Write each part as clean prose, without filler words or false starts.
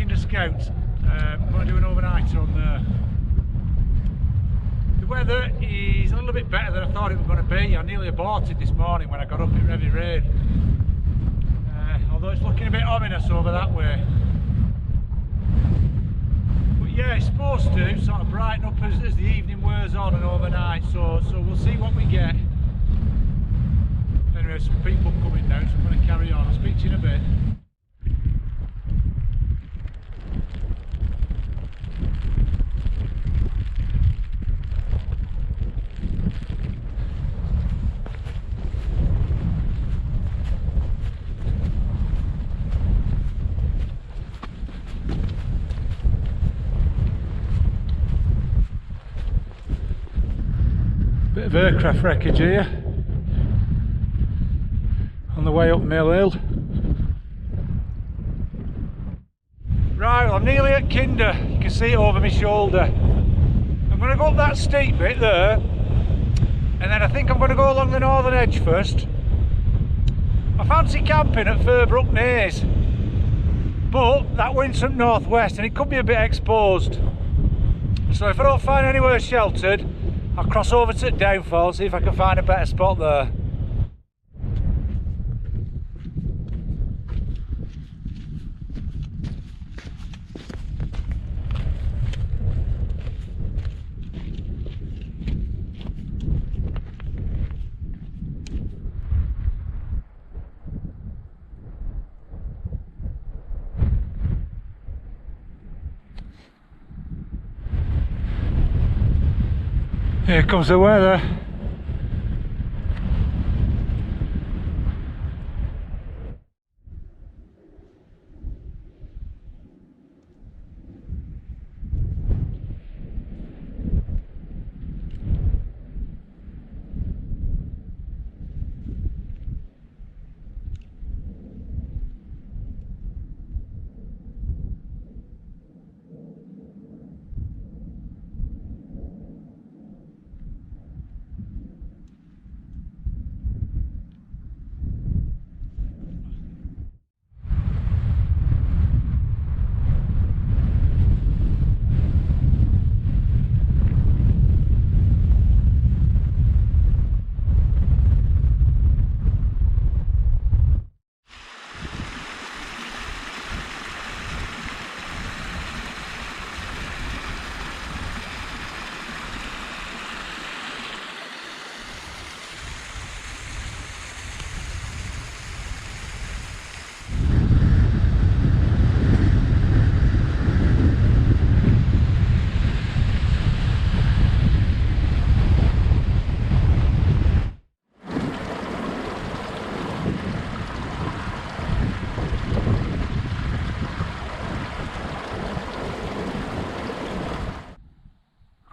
Kinder Scouts. I'm going to do an overnight on there. The weather is a little bit better than I thought it was going to be. I nearly aborted this morning when I got up in heavy rain. Although it's looking a bit ominous over that way. But yeah, it's supposed to sort of brighten up as the evening wears on and overnight, so we'll see what we get. Anyway, some people coming now, so I'm going to carry on. I'll speak to you in a bit. Bit of aircraft wreckage here on the way up Mill Hill. Right, well, I'm nearly at Kinder. You can see it over my shoulder. I'm going to go up that steep bit there, and then I think I'm going to go along the northern edge first. I fancy camping at Furbrook Naze, but that wind's from northwest and it could be a bit exposed. So if I don't find anywhere sheltered, I'll cross over to Downfall, see if I can find a better spot there. Here comes the weather.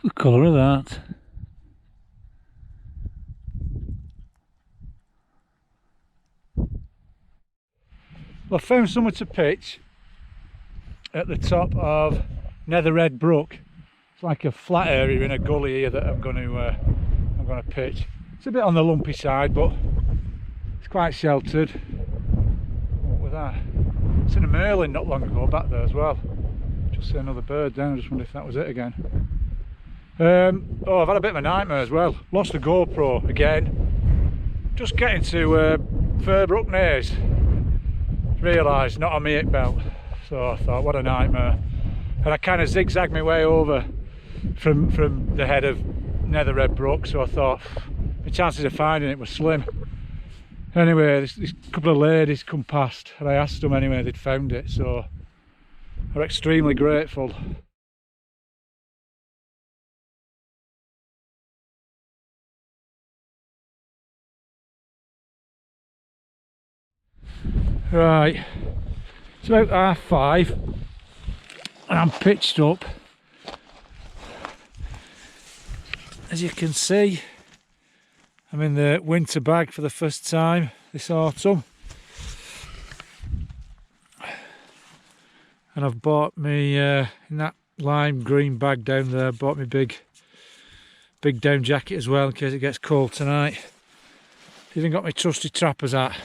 The colour of that. Well, I found somewhere to pitch at the top of Netherred Brook. It's like a flat area in a gully here that I'm going to pitch. It's a bit on the lumpy side, but it's quite sheltered. What was that? I've seen a merlin not long ago back there as well. Just see another bird down. I just wonder if that was it again. Oh, I've had a bit of a nightmare as well. Lost the GoPro again. Just getting to Furbrook Naze. Realised not on my 8 belt. So I thought, what a nightmare. And I kind of zigzagged my way over from the head of Netherred Brook. So I thought my chances of finding it were slim. Anyway, this couple of ladies come past and I asked them anyway, they'd found it. So I'm extremely grateful. Right, it's about 5:30 and I'm pitched up. As you can see, I'm in the winter bag for the first time this autumn, and I've bought me in that lime green bag down there, bought me big down jacket as well in case it gets cold tonight. Even got my trusty trapper's hat.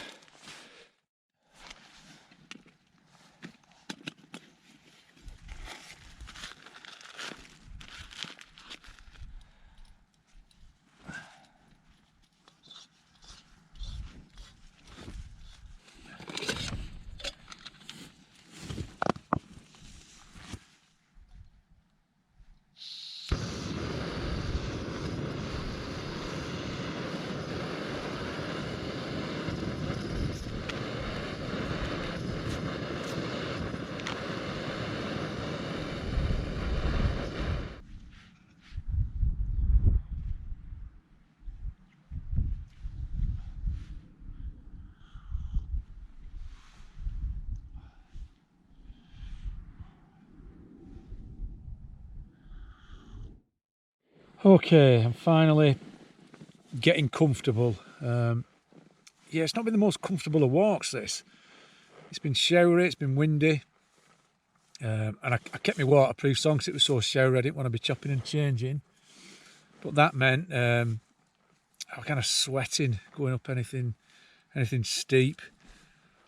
Okay, I'm finally getting comfortable. Yeah, it's not been the most comfortable of walks, this. It's been showery, it's been windy. And I kept my waterproof on because it was so showery, I didn't want to be chopping and changing. But that meant I was kind of sweating going up anything steep.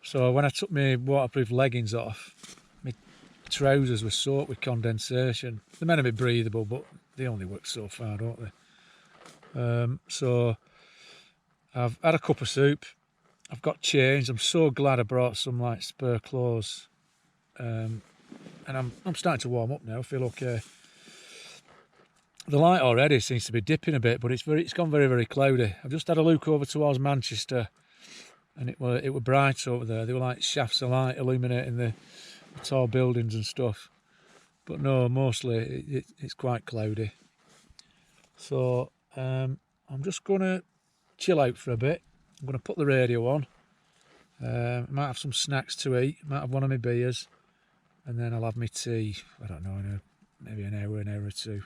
So when I took my waterproof leggings off, my trousers were soaked with condensation. They're meant to be breathable, but they only work so far, don't they? So I've had a cup of soup. I've got changed. I'm so glad I brought some like spare clothes. And I'm starting to warm up now. I feel okay. The light already seems to be dipping a bit, but it's gone very, very cloudy. I've just had a look over towards Manchester, and it were bright over there. They were like shafts of light illuminating the tall buildings and stuff. But no, mostly it's quite cloudy. So I'm just gonna chill out for a bit. I'm gonna put the radio on. Might have some snacks to eat. Might have one of my beers, and then I'll have my tea. I don't know, maybe an hour or two.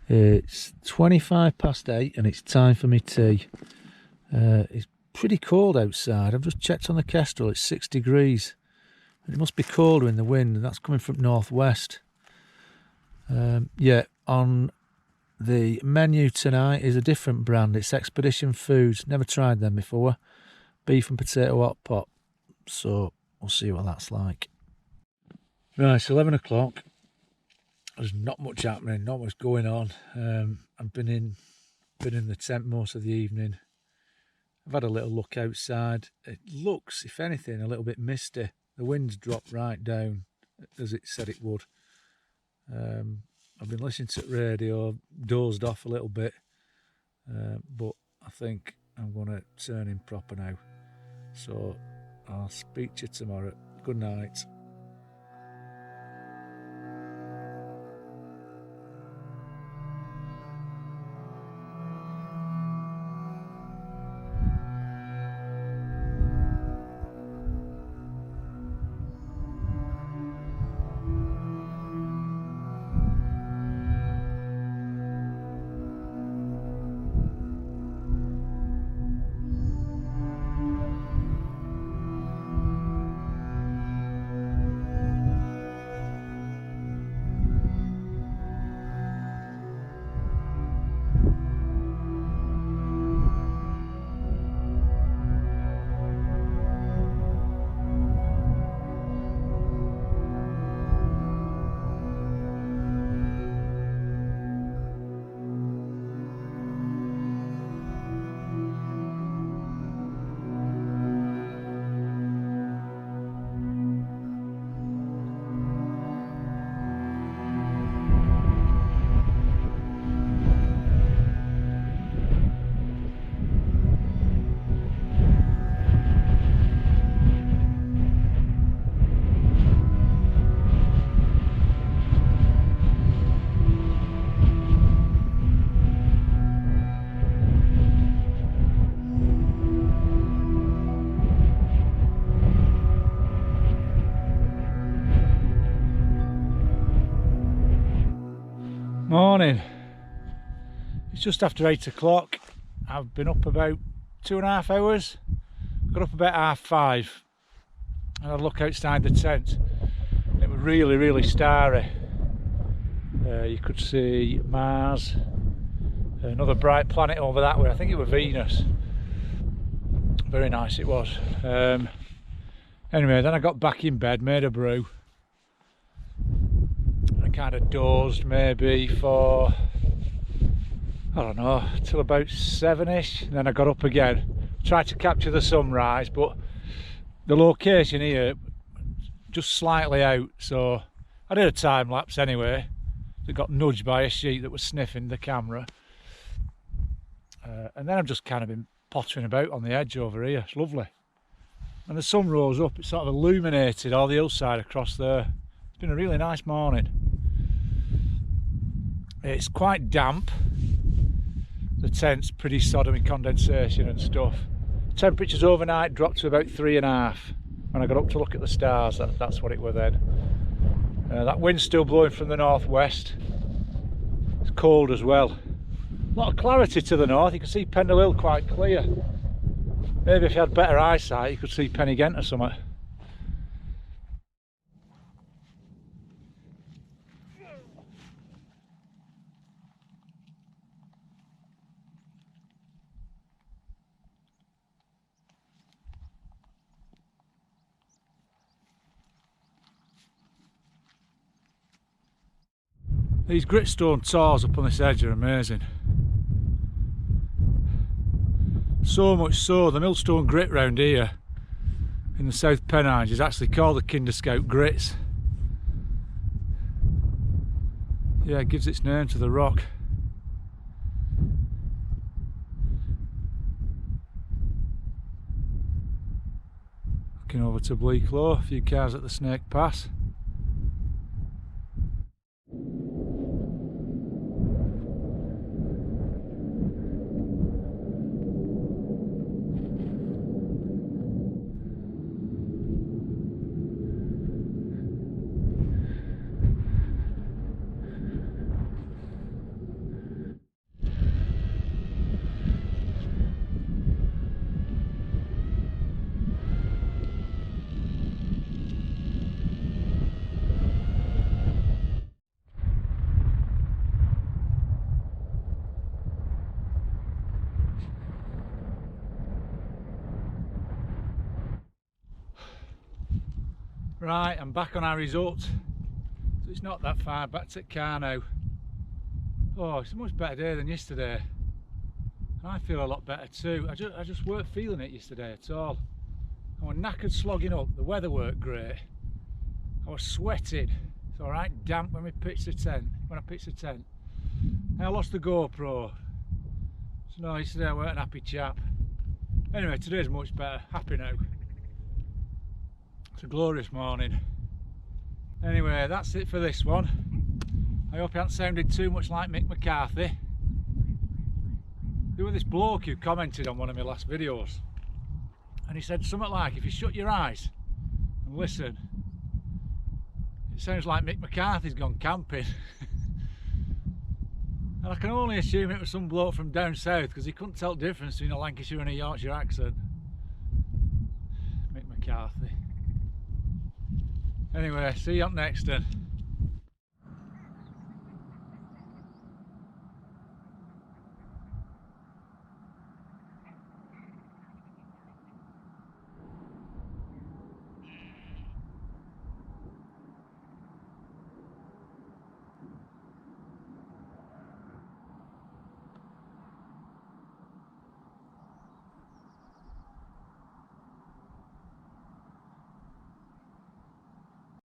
It's 8:25 and it's time for me tea. It's pretty cold outside. I've just checked on the Kestrel, it's 6 degrees. It must be colder in the wind, and that's coming from northwest. Yeah, on the menu tonight is a different brand. It's Expedition Foods. Never tried them before. Beef and potato hot pot. So we'll see what that's like. Right, it's 11 o'clock. There's not much happening, not much going on. I've been in the tent most of the evening. I've had a little look outside. It looks, if anything, a little bit misty. The wind's dropped right down, as it said it would. I've been listening to the radio, dozed off a little bit, but I think I'm going to turn in proper now. So I'll speak to you tomorrow. Good night. Morning. It's just after 8 o'clock. I've been up about 2.5 hours. Got up about 5:30 and I look outside the tent. It was really, really starry. You could see Mars, another bright planet over that way. I think it was Venus. Very nice it was. Anyway, then I got back in bed, made a brew. Kind of dozed maybe for, I don't know, till about 7ish, and then I got up again, tried to capture the sunrise, but the location here just slightly out, so I did a time lapse anyway. It got nudged by a sheep that was sniffing the camera, and then I've just kind of been pottering about on the edge over here. It's lovely, and the sun rose up, it sort of illuminated all the hillside across there. It's been a really nice morning. It's quite damp. The tent's pretty sodden with condensation and stuff. Temperatures overnight dropped to about 3.5. When I got up to look at the stars, that's what it were then. That wind's still blowing from the northwest. It's cold as well. A lot of clarity to the north. You can see Pendle Hill quite clear. Maybe if you had better eyesight you could see Pennygent or something. These gritstone tors up on this edge are amazing. So much so, the millstone grit round here in the South Pennines is actually called the Kinder Scout grits. Yeah, it gives its name to the rock. Looking over to Bleaklow, a few cars at the Snake Pass. Right, I'm back on our resort, so it's not that far back to car now. Oh, it's a much better day than yesterday. And I feel a lot better too. I just weren't feeling it yesterday at all. I was knackered slogging up, the weather weren't great. I was sweating. It's alright damp when I pitched the tent. And I lost the GoPro. So no, yesterday I weren't an happy chap. Anyway, today's much better, happy now. It's a glorious morning. Anyway, that's it for this one. I hope I haven't sounded too much like Mick McCarthy. There was this bloke who commented on one of my last videos, and he said something like, if you shut your eyes and listen, it sounds like Mick McCarthy's gone camping. And I can only assume it was some bloke from down south, because he couldn't tell the difference between a Lancashire and a Yorkshire accent. Mick McCarthy. Anyway, see you up next then.